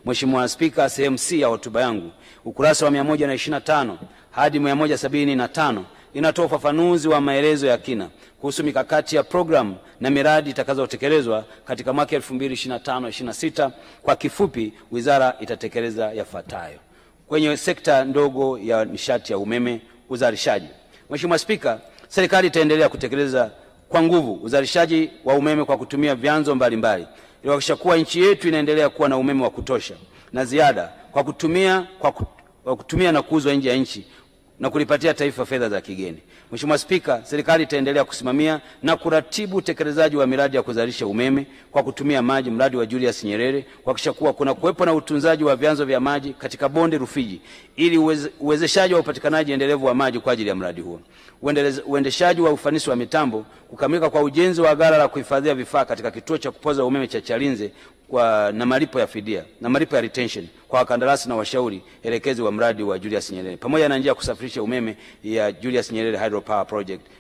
Mheshimiwa Spika, sehemu C ya hotuba yangu, ukurasa wa 125 hadi 175 inatoa ufafanuzi wa maelezo ya kina kuhusu mikakati ya programu na miradi itakazotekelezwa katika mwaka 2025-26. Kwa kifupi, wizara itatekeleza yafuatayo. Kwenye sekta ndogo ya nishati ya umeme, uzalishaji. Mheshimiwa Spika, serikali itaendelea kutekeleza kwa nguvu uzalishaji wa umeme kwa kutumia vyanzo mbalimbali ili kuhakikisha kuwa nchi yetu inaendelea kuwa na umeme wa kutosha na ziada kwa kutumia na kuuzwa nje ya nchi na kulipatia taifa fedha za kigeni. Mheshimiwa Spika, serikali itaendelea kusimamia na kuratibu utekelezaji wa miradi ya kuzalisha umeme kwa kutumia maji, mradi wa Julius Nyerere, kuhakikisha kuwa kuna kuwepo na utunzaji wa vyanzo vya maji katika bonde Rufiji ili uwezeshaji wa upatikanaji endelevu wa maji kwa ajili ya mradi huo. Uendeshaji wa ufanisi wa mitambo, kukamilika kwa ujenzi wa ghala la kuhifadhia vifaa katika kituo cha kupoza umeme cha Chalinze na malipo ya fidia na malipo ya retention kwa wakandarasi na washauri elekezi wa mradi wa Julius Nyerere, pamoja na njia ya kusafirisha umeme ya Julius Nyerere Hydropower Project